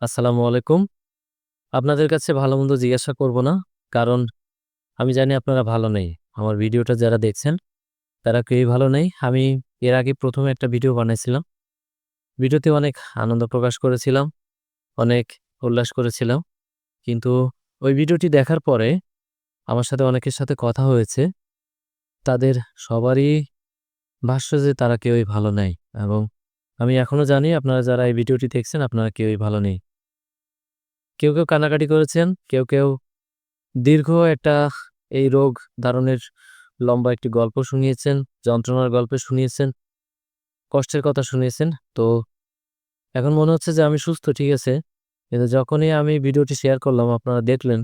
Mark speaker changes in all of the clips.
Speaker 1: আসসালামু আলাইকুম। আপনাদের কাছে ভালো-মন্দ জিজ্ঞাসা করব না। কারণ আমি জানি আপনারা ভালো নেই। আমার ভিডিওটা যারা দেখছেন তারা কেউই ভালো নেই। আমি এর আগে ১ম এ একটা ভিডিও বানাইছিলাম। ভিডিওতে অনেক আনন্দ প্রকাশ করেছিলাম, অনেক উল্লাস করেছিলাম। কিন্তু ওই ভিডিওটি দেখার পরে আমার সাথে অনেকের সাথে কথা হয়েছে। তাদের সবারই ভাষ্য যে তারা কেউই ভালো নাই এবং আমি এখনো জানি আপনারা যারা এই ভিডিওটি দেখছেন আপনারা কেউই ভালো নেই। কেউ কান্নাকাটি করেছেন, কেউ দীর্ঘ একটা এই রোগ ধারণের লম্বা একটি গল্প শুনিয়েছেন, যন্ত্রণার গল্প শুনিয়েছেন, কষ্টের কথা শুনিয়েছেন। তো এখন মনে হচ্ছে যে আমি সুস্থ, ঠিক আছে। কিন্তু যখনই আমি ভিডিওটি শেয়ার করলাম আপনারা দেখলেন।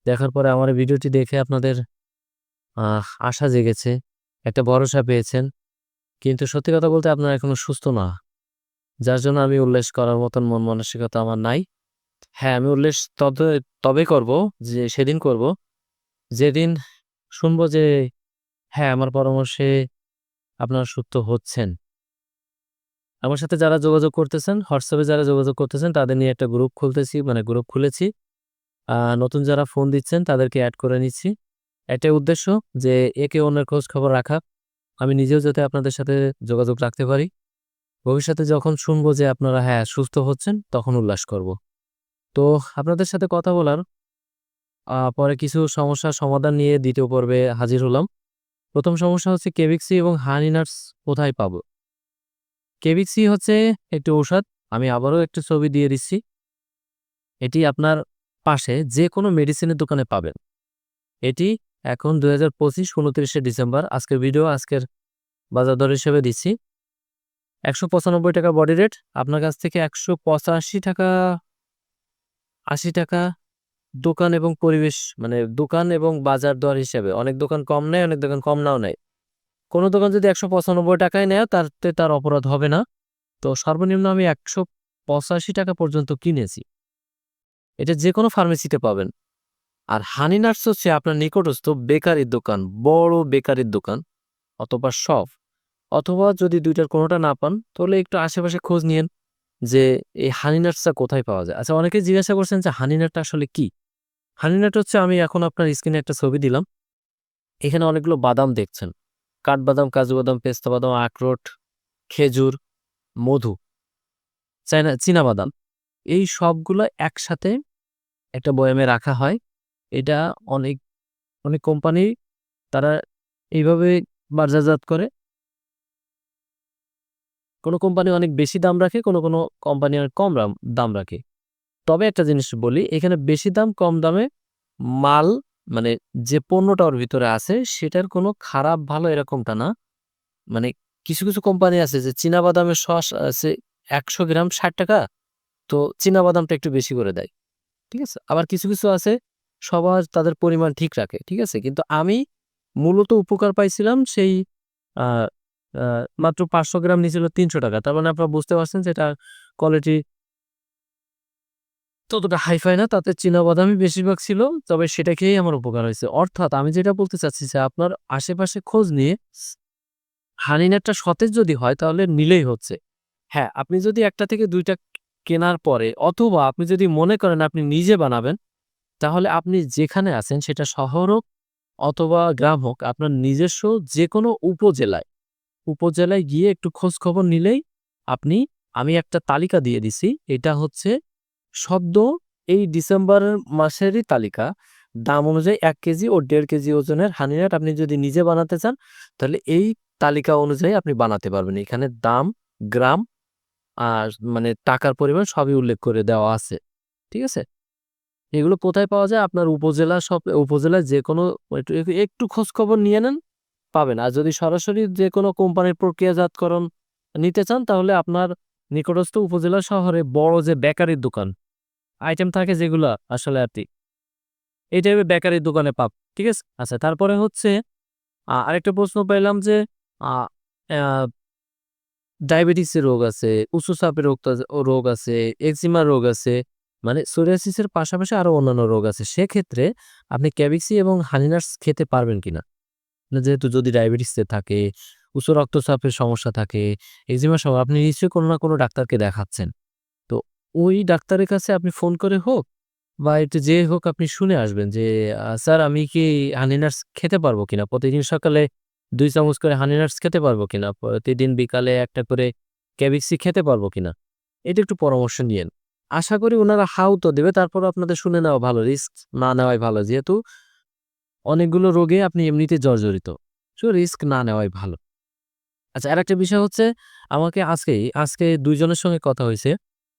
Speaker 1: দেখার পরে আমার এই ভিডিওটি দেখে আপনাদের আশা জেগেছে, একটা ভরসা পেয়েছেন। কিন্তু সত্যি কথা বলতে আপনারা এখনো সুস্থ না। যার জন্য আমি উল্লাস করার মতন মন মানসিকতা আমার নাই। হ্যাঁ, আমি উল্লাস তবে করব যে সেদিন করব যেদিন শুনবো যে হ্যাঁ, আমার পরামর্শে আপনারা সুস্থ হচ্ছেন। আমার সাথে যারা যোগাযোগ করতেছেন, হোয়াটসঅ্যাপে যারা যোগাযোগ করতেছেন তাদের নিয়ে একটা গ্রুপ খুলতেছি, মানে গ্রুপ খুলেছি। নতুন যারা ফোন দিচ্ছেন তাদেরকে এড করে নিচ্ছি। একটাই উদ্দেশ্য যে একে অন্যের খোঁজ খবর রাখা। আমি নিজেও যাতে আপনাদের সাথে যোগাযোগ রাখতে পারি। ভবিষ্যতে যখন শুনবো যে আপনারা হ্যাঁ, সুস্থ হচ্ছেন তখন উল্লাস করব। তো আপনাদের সাথে কথা বলার পরে কিছু সমস্যার সমাধান নিয়ে ২য় পর্বে হাজির হলাম। ১ম সমস্যা হচ্ছে কেভিক্সি এবং হানি নাটস কোথায় পাবো? কেভিক্সি হচ্ছে একটি ঔষধ। আমি আবারও একটু ছবি দিয়ে দিচ্ছি। এটি আপনার পাশে যেকোনো মেডিসিনের দোকানে পাবেন। এটি এখন ২০২৫ ২৯শে ডিসেম্বর আজকের ভিডিও আজকের বাজার দর হিসেবে দিচ্ছি। ৳১৯৫ বডি রেট। আপনার কাছ থেকে ৳১৮৫ ৳৮০ দোকান এবং পরিবেশ, মানে দোকান এবং বাজার দর হিসেবে। অনেক দোকান কম নেয়, অনেক দোকান কম নাও নেয়। কোন দোকান যদি ৳১৯৫ নেয় তার অপরাধ হবে না। তো সর্বনিম্ন আমি ৳১৮৫ পর্যন্ত কিনেছি। এটা যেকোনো ফার্মেসিতে পাবেন। আর হানি নাটস হচ্ছে আপনার নিকটস্থ বেকারির দোকান, বড় বেকারির দোকান অথবা শপ, অথবা যদি ২ টার কোনোটা না পান তাহলে একটু আশেপাশে খোঁজ নিয়েন যে এই হানি নাটসটা কোথায় পাওয়া যায়। আচ্ছা, অনেকেই জিজ্ঞাসা করছেন যে হানি নাটটা আসলে কি? হানি নাট হচ্ছে, আমি এখন আপনার স্ক্রিনে একটা ছবি দিলাম। এখানে অনেকগুলো বাদাম দেখছেন। কাঠবাদাম, কাজু বাদাম, পেস্তা বাদাম, আখরোট, খেজুর, মধু, চীনাবাদাম। এই সবগুলো একসাথে একটা বয়ামে রাখা হয়। এটা অনেক, অনেক কোম্পানি তারা এইভাবে বাজারজাত করে। কোনো কোম্পানি অনেক বেশি দাম রাখে, কোনো কোম্পানি অনেক কম দাম রাখে। তবে একটা জিনিস বলি, এখানে বেশি দাম কম দামে মাল, মানে যে পণ্যটা ওর ভিতরে আছে সেটার কোনো খারাপ ভালো এরকমটা না। মানে কিছু কোম্পানি আছে যে চীনাবাদামের সস আছে ১০০ গ্রাম ৳৬০, তো চীনাবাদামটা একটু বেশি করে দেয়। ঠিক আছে? আবার কিছু আছে সবার তাদের পরিমাণ ঠিক রাখে। ঠিক আছে? কিন্তু আমি মূলত উপকার পাইছিলাম সেই আ আ মাত্র ৫০০ গ্রাম নিছিল ৳৩০০। তার মানে আপনারা বুঝতে পারছেন যে এটার কোয়ালিটি ততটা হাই-ফাই না। তাতে চীনাবাদামই বেশিরভাগ ছিল। তবে সেটা খেয়েই আমার উপকার হয়েছে। অর্থাৎ আমি যেটা বলতে চাচ্ছি যে আপনার আশেপাশে খোঁজ নিয়ে হানিনেটটা সতেজ যদি হয় তাহলে নিলেই হচ্ছে। হ্যাঁ, আপনি যদি ১ টা থেকে ২ টা কেনার পরে, অথবা আপনি যদি মনে করেন আপনি নিজে বানাবেন, তাহলে আপনি যেখানে আছেন সেটা শহর হোক অথবা গ্রাম হোক, আপনার নিজস্ব যেকোনো উপজেলায় গিয়ে একটু খোঁজ খবর নিলেই আপনি, আমি একটা তালিকা দিয়ে দিছি। এটা হচ্ছে সদ্য এই ডিসেম্বর মাসেরই তালিকা। দাম অনুযায়ী ১ কেজি ও ১.৫ কেজি ওজনের হানিনাট আপনি যদি নিজে বানাতে চান, তাহলে এই তালিকা অনুযায়ী আপনি বানাতে পারবেন। এখানে দাম, গ্রাম আর মানে টাকার পরিমাণ সবই উল্লেখ করে দেওয়া আছে। ঠিক আছে? এগুলো কোথায় পাওয়া যায়? আপনার উপজেলায় যেকোনো, একটু খোঁজখবর নিয়ে নেন, পাবেন। আর যদি সরাসরি যেকোনো কোম্পানির প্রক্রিয়াজাতকরণ নিতে চান তাহলে আপনার নিকটস্থ উপজেলা শহরে বড় যে বেকারির দোকান, আইটেম থাকে যেগুলা আসলে আরকি, এই টাইপের বেকারির দোকানে ঠিক আছে? আচ্ছা, তারপরে হচ্ছে আরেকটা প্রশ্ন পাইলাম যে আ অ্যা ডায়াবেটিসের রোগ আছে, উচ্চ চাপের রোগ আছে, একজিমার রোগ আছে। মানে সোরিয়াসিসের পাশাপাশি আরো অন্যান্য রোগ আছে। সেক্ষেত্রে আপনি ক্যাভিক্সি এবং হানিনাটস খেতে পারবেন কিনা? না, যেহেতু যদি ডায়াবেটিসে থাকে, উচ্চ রক্তচাপের সমস্যা থাকে, একজিমা সহ আপনি নিশ্চয়ই কোনো না কোনো ডাক্তারকে দেখাচ্ছেন। তো ওই ডাক্তারের কাছে আপনি ফোন করে হোক বা একটু যেয়ে হোক আপনি শুনে আসবেন যে, "স্যার আমি কি হানি নাটস খেতে পারবো কিনা? প্রতিদিন সকালে ২ চামচ করে হানি নাটস খেতে পারবো কিনা? প্রতিদিন বিকালে ১ টা করে ক্যাভিক্সি খেতে পারবো কিনা?" এটা একটু পরামর্শ নিয়েন। আশা করি উনারা হাও তো দেবে। তারপরেও আপনাদের শুনে নেওয়া ভালো। রিস্ক না নেওয়াই ভালো। যেহেতু অনেকগুলো রোগে আপনি এমনিতে জর্জরিত। সো রিস্ক না নেওয়াই ভালো। আচ্ছা, আরেকটা বিষয় হচ্ছে আমাকে আজকে ২ জনের সঙ্গে কথা হইছে।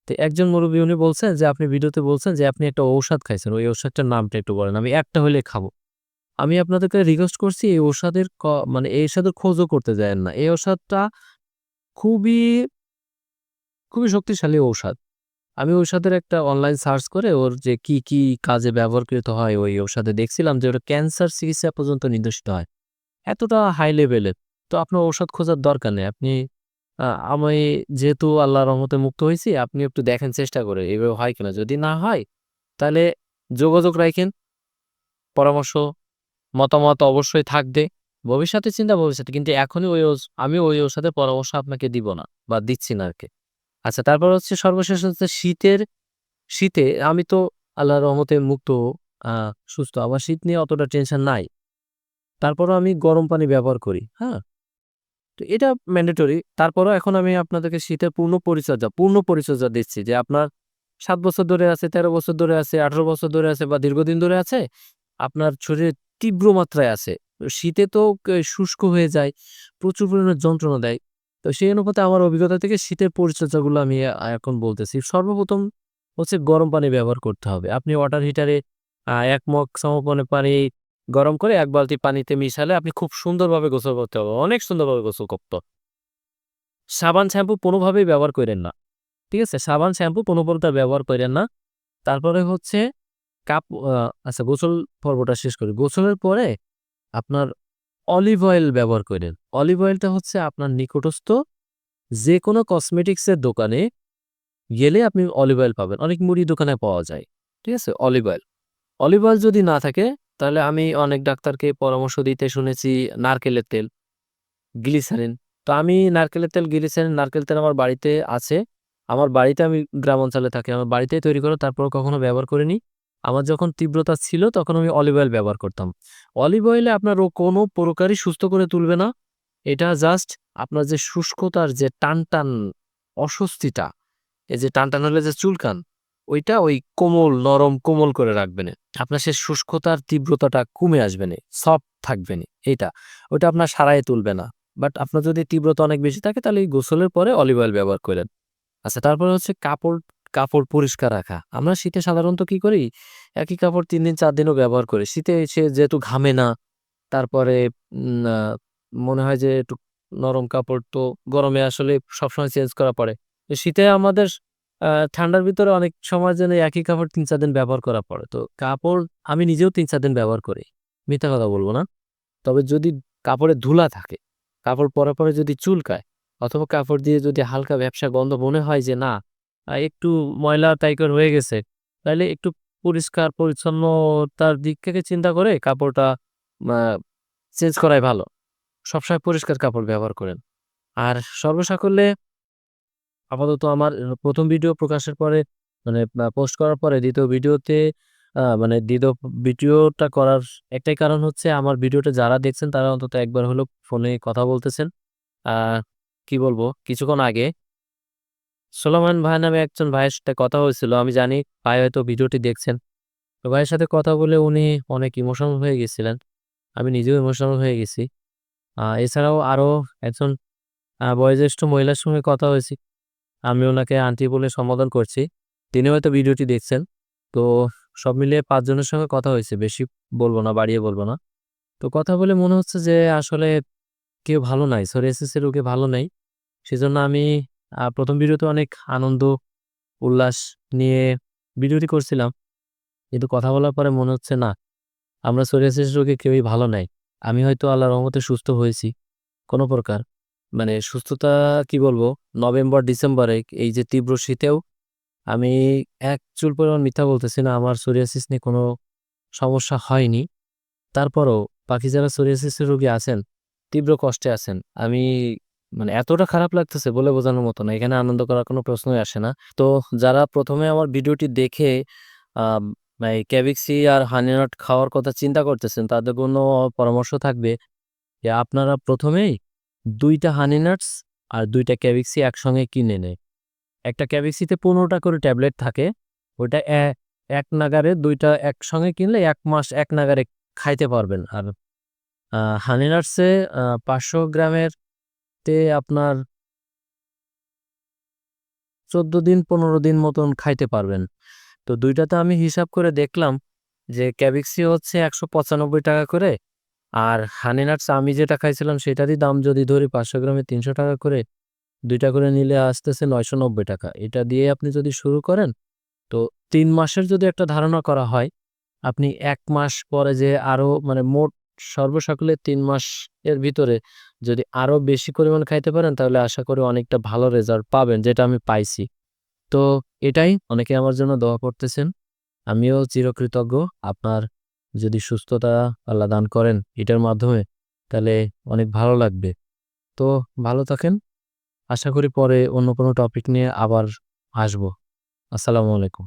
Speaker 1: তো একজন মুরুব্বি উনি বলছেন যে, আপনি ভিডিওতে বলছেন যে, আপনি একটা ঔষধ খাইছেন। ওই ঔষধটার নামটা একটু বলেন। আমি একটা হইলে খাবো। আমি আপনাদেরকে রিকোয়েস্ট করছি এই ঔষধের মানে এই ঔষধের খোঁজও করতে যায়েন না। এই ঔষধটা খুবই, খুবই শক্তিশালী ঔষধ। আমি ঔষধের একটা অনলাইন সার্চ করে ওর যে কি কাজে ব্যবহৃত হয় ওই ঔষধে দেখছিলাম যে ওটা ক্যান্সার চিকিৎসা পর্যন্ত নির্দেশিত হয়। এতটা হাই লেভেলের। তো আপনার ঔষধ খোঁজার দরকার নেই। আপনি আমি যেহেতু আল্লাহর রহমতে মুক্ত হইছি, আপনি একটু দেখেন চেষ্টা করে এভাবে হয় কিনা। যদি না হয় তাহলে যোগাযোগ রাইখেন। পরামর্শ, মতামত অবশ্যই থাকবে। ভবিষ্যতে চিন্তা ভবিষ্যতে। কিন্তু এখনই আমি ওই ঔষধের পরামর্শ আপনাকে দিব না বা দিচ্ছি না আরকি। আচ্ছা, তারপর হচ্ছে সর্বশেষ হচ্ছে শীতে আমি তো আল্লাহর রহমতে মুক্ত, আ সুস্থ। আমার শীত নিয়ে অতটা টেনশন নাই। তারপরও আমি গরম পানি ব্যবহার করি। হ্যাঁ? তো এটা ম্যান্ডেটরি। তারপরেও এখন আমি আপনাদেরকে শীতের পূর্ণ পরিচর্যা দিচ্ছি যে আপনার ৭ বছর ধরে আছে, ১৩ বছর ধরে আছে, ১৮ বছর ধরে আছে বা দীর্ঘদিন ধরে আছে, আপনার শরীরে তীব্র মাত্রায় আছে। তো শীতে তো শুষ্ক হয়ে যায়, প্রচুর পরিমাণে যন্ত্রণা দেয়। তো সেই অনুপাতে আমার অভিজ্ঞতা থেকে শীতের পরিচর্যাগুলো আমি এখন বলতেছি। সর্বপ্রথম হচ্ছে গরম পানি ব্যবহার করতে হবে। আপনি ওয়াটার হিটারে ১ মগ সমপরিমাণে পানি গরম করে ১ বালতি পানিতে মিশালে আপনি খুব সুন্দরভাবে গোসল করতে পারবেন। অনেক সুন্দরভাবে গোসল করত। সাবান, শ্যাম্পু কোনোভাবেই ব্যবহার কইরেন না। ঠিক আছে? সাবান, শ্যাম্পু কোনো প্রকার ব্যবহার কইরেন না। তারপরে হচ্ছে কাপ আ আচ্ছা, গোসল পর্বটা শেষ করি। গোসলের পরে আপনার অলিভ অয়েল ব্যবহার কইরেন। অলিভ অয়েলটা হচ্ছে আপনার নিকটস্থ যেকোনো কসমেটিক্স এর দোকানে গেলে আপনি অলিভ অয়েল পাবেন। অনেক মুড়ি দোকানে পাওয়া যায়। ঠিক আছে? Olive oil. অলিভ অয়েল যদি না থাকে তাহলে আমি অনেক ডাক্তারকে পরামর্শ দিতে শুনেছি নারকেলের তেল। গ্লিসারিন। তো আমি নারকেলের তেল, গ্লিসারিন, নারকেল তেল আমার বাড়িতে আছে। আমার বাড়িতে আমি গ্রাম অঞ্চলে থাকি। আমার বাড়িতেই তৈরি করা, তারপরেও কখনো ব্যবহার করিনি। আমার যখন তীব্রতা ছিল তখন আমি অলিভ অয়েল ব্যবহার করতাম। অলিভ অয়েলে আপনার কোনো প্রকারই সুস্থ করে তুলবে না। এটা জাস্ট আপনার যে শুষ্কতার যে টানটান অস্বস্তিটা, এই যে টানটান হলে যে চুলকান, ওইটা ওই কোমল, নরম কোমল করে রাখবেনে। আপনার সে শুষ্কতার তীব্রতাটা কমে আসবেনে, সফট থাকবেনে এইটা। ওইটা আপনার সারায় তুলবে না। বাট আপনার যদি তীব্রতা অনেক বেশি থাকে তাহলে এই গোসলের পরে অলিভ অয়েল ব্যবহার কইরেন। আচ্ছা, তারপরে হচ্ছে কাপড় পরিষ্কার রাখা। আমরা শীতে সাধারণত কি করি? একই কাপড় ৩ দিন ৪ দিনও ব্যবহার করি। শীতে সে যেহেতু ঘামে না, তারপরে উম আ মনে হয় যে একটু নরম কাপড় তো গরমে আসলে সবসময় চেঞ্জ করা পড়ে। তো শীতে আমাদের আ ঠান্ডার ভিতরে অনেক সময় যেন একই কাপড় ৩-৪ দিন ব্যবহার করা পড়ে। তো কাপড় আমি নিজেও ৩-৪ দিন ব্যবহার করি। মিথ্যা কথা বলব না। তবে যদি কাপড়ে ধুলা থাকে, কাপড় পরার পরে যদি চুলকায় অথবা কাপড় দিয়ে যদি হালকা ভ্যাপসা গন্ধ মনে হয় যে না, একটু ময়লা টাইপের হয়ে গেছে, তাইলে একটু পরিষ্কার পরিচ্ছন্নতার দিক থেকে চিন্তা করে কাপড়টা আ চেঞ্জ করাই ভালো। সবসময় পরিষ্কার কাপড় ব্যবহার করেন। আর সর্বসাকুল্যে আপাতত আমার ১ম ভিডিও প্রকাশের পরে মানে পোস্ট করার পরে ২য় ভিডিওতে মানে ২য় ভিডিওটা করার একটাই কারণ হচ্ছে আমার ভিডিওটা যারা দেখছেন তারা অন্তত একবার হলেও ফোনে কথা বলতেছেন। আ কি বলবো? কিছুক্ষণ আগে সোলোমান ভাই নামে একজন ভাইয়ের সাথে কথা হয়েছিল। আমি জানি ভাই হয়তো ভিডিওটি দেখছেন। তো ভাইয়ের সাথে কথা বলে উনি অনেক ইমোশনাল হয়ে গেছিলেন। আমি নিজেও ইমোশনাল হয়ে গেছি। এছাড়াও আরো একজন বয়োজ্যেষ্ঠ মহিলার সঙ্গে কথা হয়েছি। আমি উনাকে আন্টি বলে সম্বোধন করছি। তিনি হয়তো ভিডিওটি দেখছেন। তো সব মিলিয়ে ৫ জনের সঙ্গে কথা হয়েছে। বেশি বলব না, বাড়িয়ে বলব না। তো কথা বলে মনে হচ্ছে যে আসলে কেউ ভালো নাই। সোরিয়াসিস এর রোগী ভালো নাই। সেজন্য আমি ১ম ভিডিওতে অনেক আনন্দ, উল্লাস নিয়ে ভিডিওটি করছিলাম। কিন্তু কথা বলার পরে মনে হচ্ছে না, আমরা সোরিয়াসিস রোগী কেউই ভালো নাই। আমি হয়তো আল্লাহর রহমতে সুস্থ হয়েছি কোন প্রকার। মানে সুস্থতা কি বলবো? নভেম্বর, ডিসেম্বরে এই যে তীব্র শীতেও আমি এক চুল পরিমাণ মিথ্যা বলতেছি না। আমার সোরিয়াসিস নিয়ে কোনো সমস্যা হয়নি। তারপরও বাকি যারা সোরিয়াসিসের রোগী আছেন, তীব্র কষ্টে আছেন। আমি মানে এতটা খারাপ লাগতেছে বলে বোঝানোর মতো না। এখানে আনন্দ করার কোনো প্রশ্নই আসে না। তো যারা ১ম এ আমার ভিডিওটি দেখে আম এই ক্যাভিক্সি আর হানি নাট খাওয়ার কথা চিন্তা করতেছেন, তাদের জন্য পরামর্শ থাকবে যে আপনারা ১ম এই ২ টা হানি নাটস আর ২ টা ক্যাভিক্সি একসঙ্গে কিনে নেয়। একটা ক্যাভিক্সিতে ১৫ টা করে ট্যাবলেট থাকে। ওইটা এক নাগাড়ে ২ টা একসঙ্গে কিনলে ১ মাস এক নাগাড়ে খাইতে পারবেন। আর হানি নাটসে ৫০০ গ্রামের তে আপনার ১৪ দিন ১৫ দিন মতন খাইতে পারবেন। তো ২ টাতে আমি হিসাব করে দেখলাম যে ক্যাভিক্সি হচ্ছে ৳১৯৫ করে, আর হানি নাটস আমি যেটা খাইছিলাম সেটারই দাম যদি ধরি ৫০০ গ্রামে ৳৩০০ করে, ২ টা করে নিলে আসতেছে ৳৯৯০। এটা দিয়ে আপনি যদি শুরু করেন, তো ৩ মাসের যদি একটা ধারণা করা হয়, আপনি ১ মাস পরে যে আরো মানে মোট সর্বসকলে ৩ মাস এর ভিতরে যদি আরো বেশি পরিমাণ খাইতে পারেন, তাহলে আশা করি অনেকটা ভালো রেজাল্ট পাবেন, যেটা আমি পাইছি। তো এটাই, অনেকে আমার জন্য দোয়া করতেছেন। আমিও চিরকৃতজ্ঞ। আপনার যদি সুস্থতা আল্লাহ দান করেন এটার মাধ্যমে, তাহলে অনেক ভালো লাগবে। তো ভালো থাকেন। আশা করি পরে অন্য কোনো টপিক নিয়ে আবার আসবো। আসসালামু আলাইকুম।